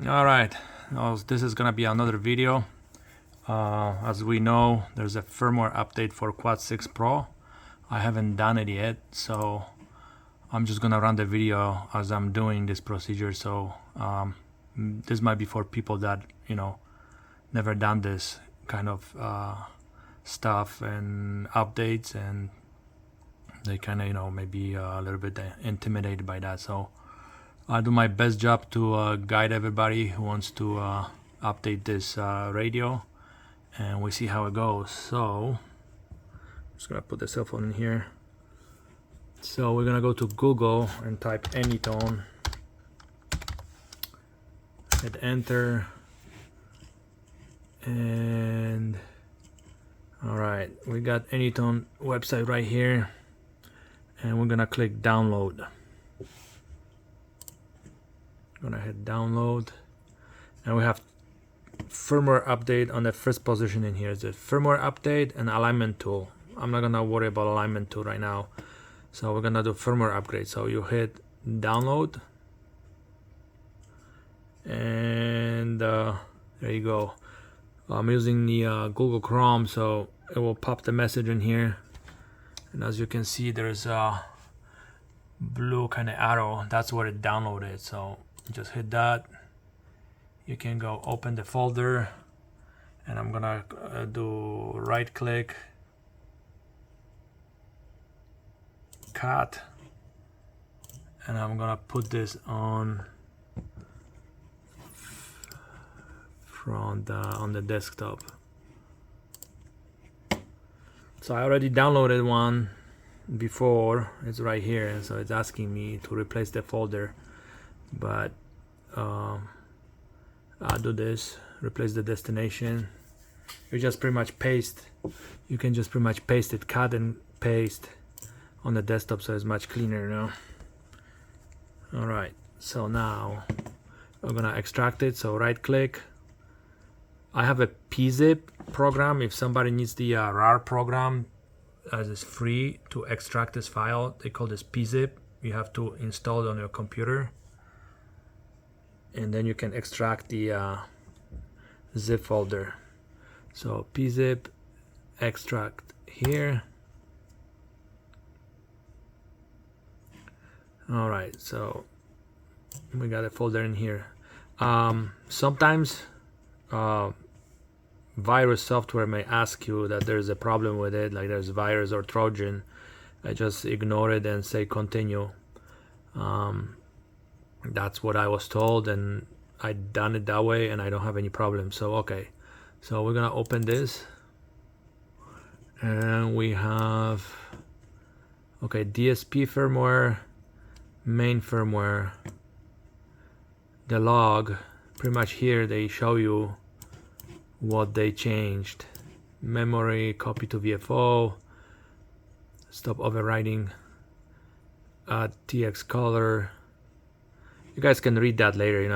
All right, now this is gonna be another video. As we know, there's a firmware update for Quad 6 Pro. I haven't done it yet, so I'm just gonna run the video as I'm doing this procedure. So this might be for people that never done this kind of stuff and updates, and they kind of maybe a little bit intimidated by that. So I do my best job to guide everybody who wants to update this radio, and we see how it goes. So I'm just gonna put the cell phone in here. So we're gonna go to Google and type Anytone, hit enter, and all right, we got Anytone website right here, and we're gonna click download. Gonna hit download, and we have firmware update on the first position in here. It's a firmware update and alignment tool. I'm not gonna worry about alignment tool right now, so we're gonna do firmware upgrade. So you hit download, and there you go. I'm using the Google Chrome, so it will pop the message in here, and as you can see, there's a blue kind of arrow. That's where it downloaded. So just hit that. You can go open the folder, and I'm gonna do right click, cut, and I'm gonna put this on on the desktop. So I already downloaded one before. It's right here, so it's asking me to replace the folder, but I'll do this, replace the destination. You just pretty much paste, you can just pretty much paste it, cut and paste on the desktop, so it's much cleaner now. All right, so now we're gonna extract it. So right click. I have a pzip program. If somebody needs the RAR program, as it's free to extract this file, they call this pzip. You have to install it on your computer, and then you can extract the zip folder. So pzip extract here. All right, so we got a folder in here. Sometimes virus software may ask you that there's a problem with it, like there's virus or Trojan. I just ignore it and say continue. That's what I was told, and I done it that way, and I don't have any problem. So okay, so we're gonna open this, and we have DSP firmware, main firmware, the log. Pretty much here they show you what they changed: memory, copy to VFO, stop overriding, TX color. You guys can read that later, you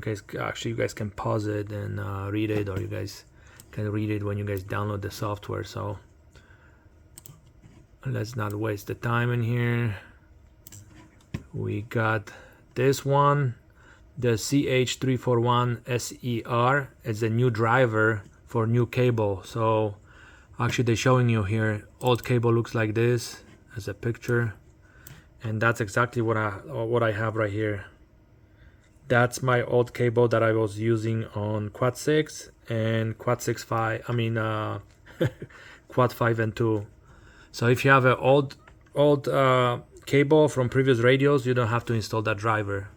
guys can pause it and read it, or you guys can read it when you guys download the software. So let's not waste the time in here. We got this one, the CH341 SER. It's a new driver for new cable. So actually they're showing you here, old cable looks like this as a picture, and that's exactly what I have right here. That's my old cable that I was using on Quad 6 and Quad 6.5. I mean Quad 5 and 2. So if you have an old cable from previous radios, you don't have to install that driver.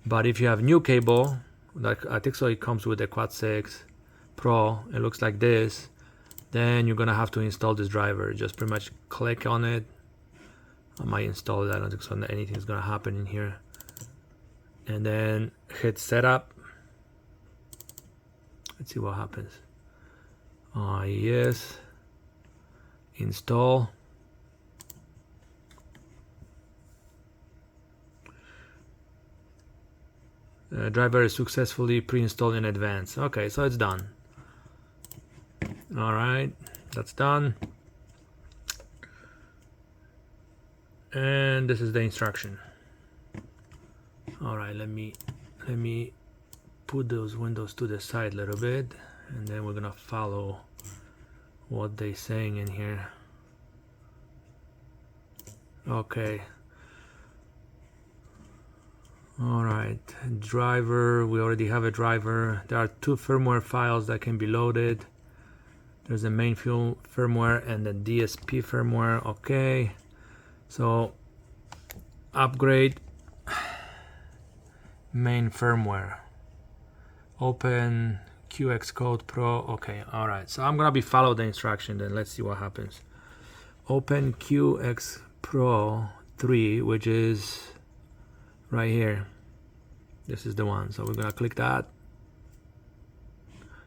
But if you have new cable, like I think so, it comes with the Quad 6 Pro, it looks like this, then you're gonna have to install this driver. Just pretty much click on it. I might install it. I don't think so anything's gonna happen in here. And then hit setup. Let's see what happens. Yes. Install. Driver is successfully pre-installed in advance. Okay, so it's done. All right, that's done. And this is the instruction. All right, let me let me put those windows to the side a little bit, and then we're gonna follow what they're saying in here. Okay. All right, driver, we already have a driver. There are two firmware files that can be loaded. There's a main firmware and the DSP firmware. Okay, so upgrade main firmware. Open QX Code Pro. Okay, all right, so I'm gonna be follow the instruction, then let's see what happens. Open QX Pro 3, which is right here. This is the one, so we're gonna click that.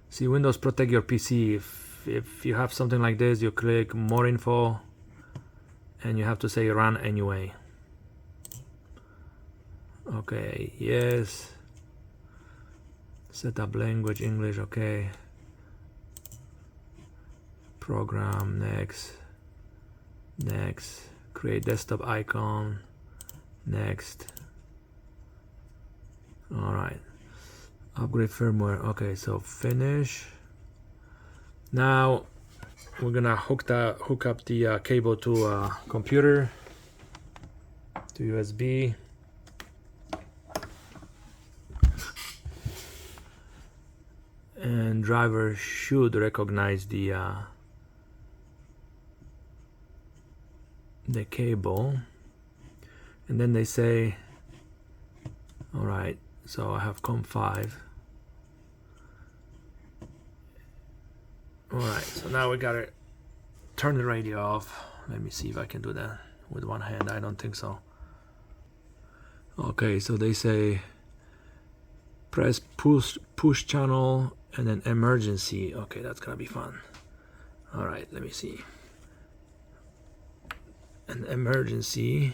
See, Windows protect your PC. If you have something like this, you click more info and you have to say run anyway. Okay, yes. Set up language English. Okay, program, next, create desktop icon, next. All right, upgrade firmware. Okay, so finish. Now we're gonna hook up the cable to a computer, to USB. And driver should recognize the cable, and then they say, all right, so I have COM5. All right, so now we gotta turn the radio off. Let me see if I can do that with one hand. I don't think so. Okay, so they say press push channel and then emergency. Okay, that's gonna be fun. All right, let me see. An emergency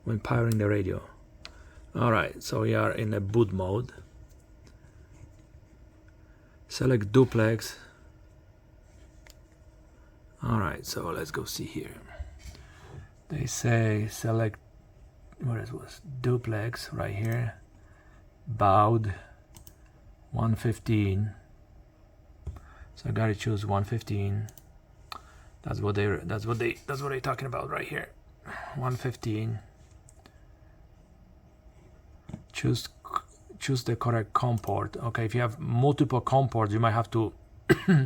when powering the radio. All right, so we are in a boot mode. Select duplex. All right, so let's go see here. They say select, what it was, duplex right here, baud 115. So I gotta choose 115. That's what they're talking about right here. 115. Choose the correct COM port. Okay, if you have multiple COM ports, you might have to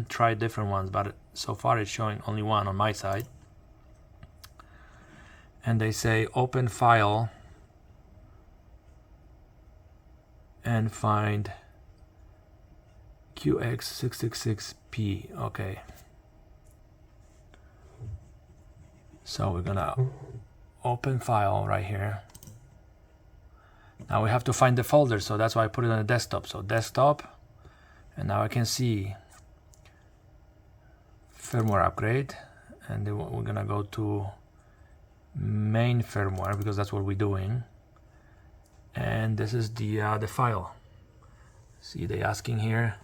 try different ones, but so far it's showing only one on my side. And they say open file and find QX666P. Okay, so we're gonna open file right here. Now we have to find the folder, so that's why I put it on the desktop. So desktop, and now I can see firmware upgrade, and then we're gonna go to main firmware because that's what we're doing. And this is the file. See, they asking here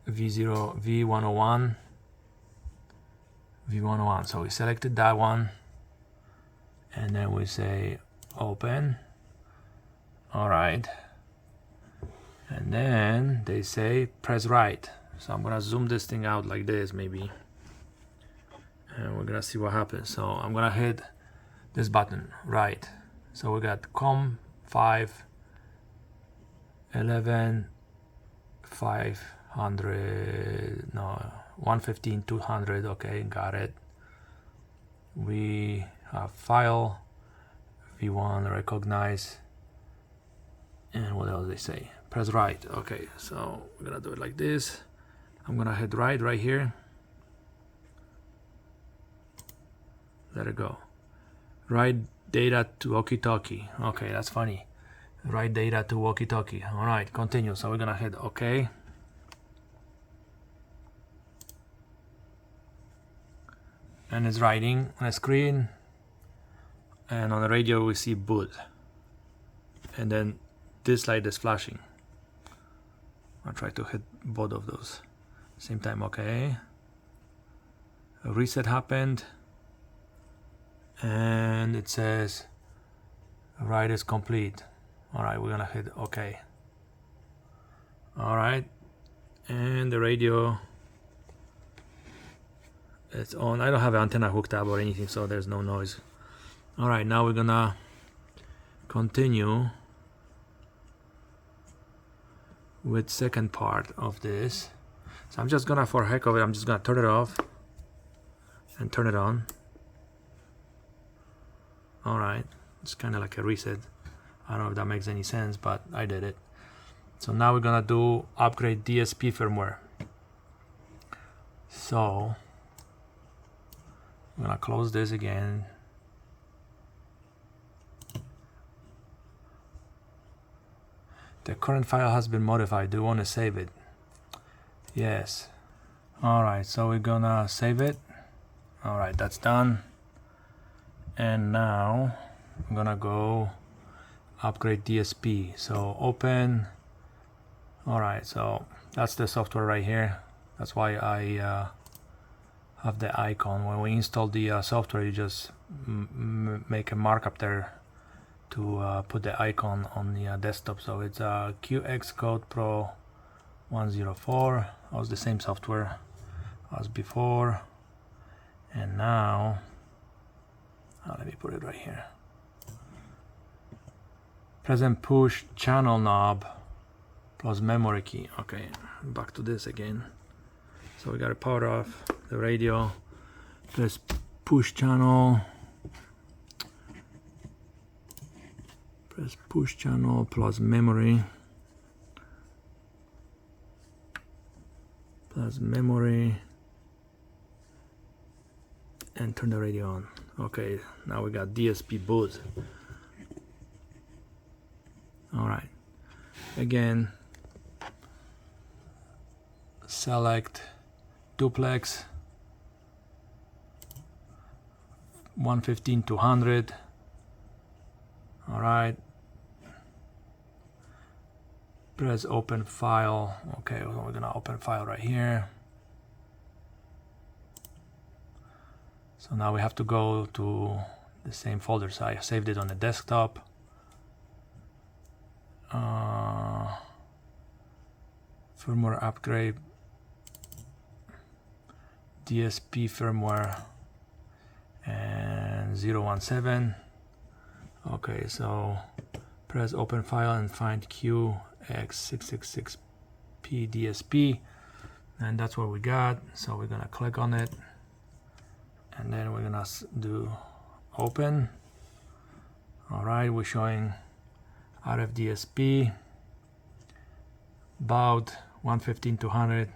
V101. So we selected that one. And then we say open. All right, and then they say press right. So I'm gonna zoom this thing out like this maybe, and we're gonna see what happens. So I'm gonna hit this button, right. So we got COM5 11 500, no, 115 200. Okay, got it. We file V1 recognize, and what else they say? Press right. Okay, so we're gonna do it like this. I'm gonna hit right here. Let it go. Write data to walkie-talkie. Okay, that's funny. Write data to walkie-talkie. All right, continue. So we're gonna hit OK. And it's writing on a screen. And on the radio we see boot, and then this light is flashing. I'll try to hit both of those same time. Okay, a reset happened, and it says Write is complete. All right, we're gonna hit OK. All right, and the radio, it's on. I don't have an antenna hooked up or anything, so there's no noise. All right, now we're gonna continue with second part of this. So I'm just gonna, for heck of it, I'm just gonna turn it off and turn it on. All right, it's kind of like a reset. I don't know if that makes any sense, but I did it. So now we're gonna do upgrade DSP firmware. So I'm gonna close this again. The current file has been modified. Do you want to save it? Yes. All right, so we're gonna save it. All right, that's done. And now I'm gonna go upgrade DSP. So open. All right, so that's the software right here. That's why I have the icon. When we install the software, you just make a markup there to put the icon on the desktop. So it's QX Code Pro 104. That was the same software as before. And now, let me put it right here. Present push channel knob plus memory key. Okay, back to this again. So we got to power off the radio, press push channel, press push channel plus memory, and turn the radio on. Okay, now we got DSP boot. All right, again, select duplex 115 to 100. All right, press open file. Okay, we're gonna open file right here. So now we have to go to the same folder. So I saved it on the desktop. Firmware upgrade, DSP firmware, and 017. Okay, so press open file and find QX6666 DSP, and that's what we got. So we're gonna click on it, and then we're gonna do open. All right, we're showing RF DSP, baud 115 to 100,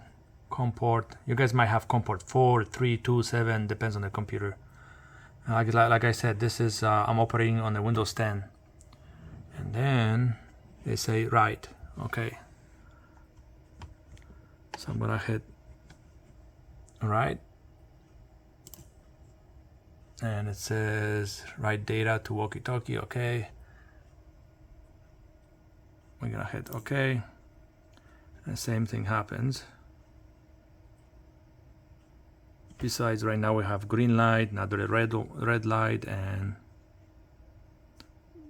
COM port. You guys might have COM port 4, 3, 2, 7, depends on the computer. Like I said, this is I'm operating on the Windows 10. And then they say write. Okay. So I'm gonna hit write. And it says write data to walkie-talkie. Okay. We're gonna hit OK. And the same thing happens. Besides, right now we have green light, not the red light, and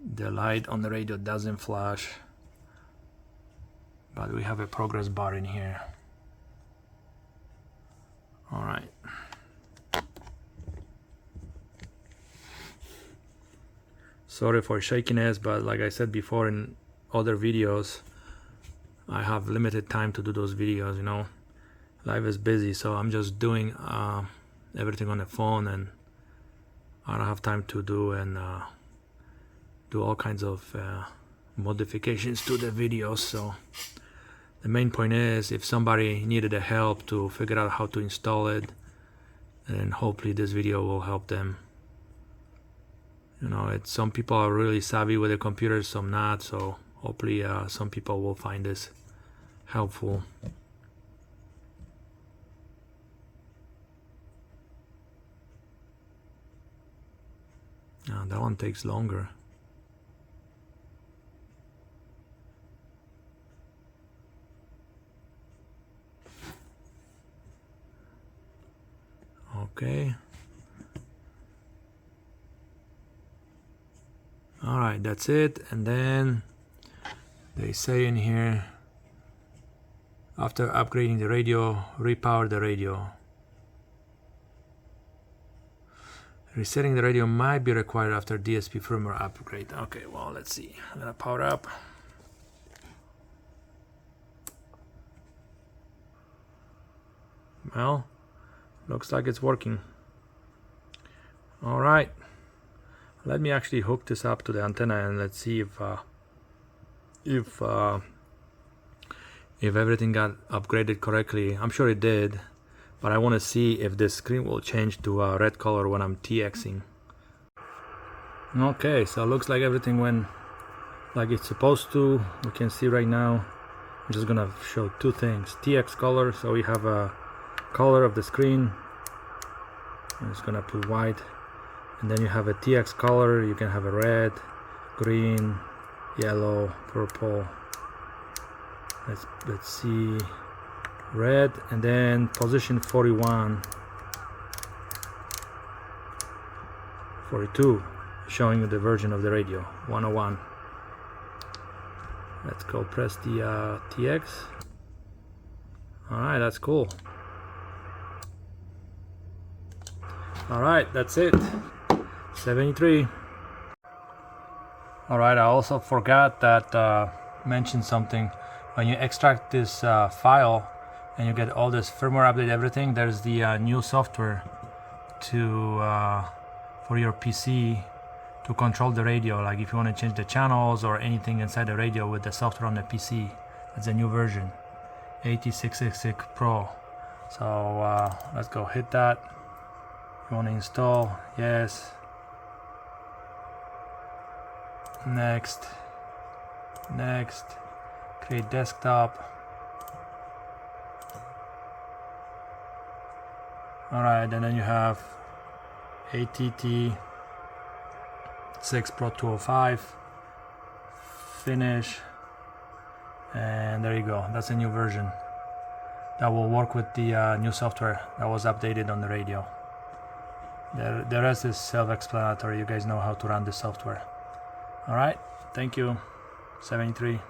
the light on the radio doesn't flash. But we have a progress bar in here. All right. Sorry for shakiness, but like I said before in other videos, I have limited time to do those videos, you know. Life is busy, so I'm just doing everything on the phone, and I don't have time to do all kinds of modifications to the videos. So the main point is, if somebody needed a help to figure out how to install it, then hopefully this video will help them. You know, some people are really savvy with the computers, some not, so hopefully some people will find this helpful. That one takes longer. Okay. Alright, that's it. And then they say in here, after upgrading the radio, repower the radio. Resetting the radio might be required after DSP firmware upgrade. Okay, well, let's see. I'm gonna power up. Well, looks like it's working. All right, let me actually hook this up to the antenna and let's see if everything got upgraded correctly. I'm sure it did, but I want to see if this screen will change to a red color when I'm TXing. Okay, so it looks like everything went like it's supposed to. We can see right now, I'm just gonna show two things. TX color, so we have a color of the screen. I'm just gonna put white, and then you have a TX color. You can have a red, green, yellow, purple. Let's see, red, and then position 41, 42, showing you the version of the radio, 101. Let's go press the TX. All right, that's cool. All right, that's it. 73. All right, I also forgot that mention something. When you extract this file and you get all this firmware update, everything, there's the new software to for your PC to control the radio. Like if you want to change the channels or anything inside the radio with the software on the PC, it's a new version, At-6666 Pro. So let's go hit that. You want to install? Yes. Next. Next. Create desktop. Alright, and then you have ATT6 Pro 205. Finish. And there you go. That's a new version. That will work with the new software that was updated on the radio. The rest is self-explanatory. You guys know how to run the software. Alright, thank you. 73.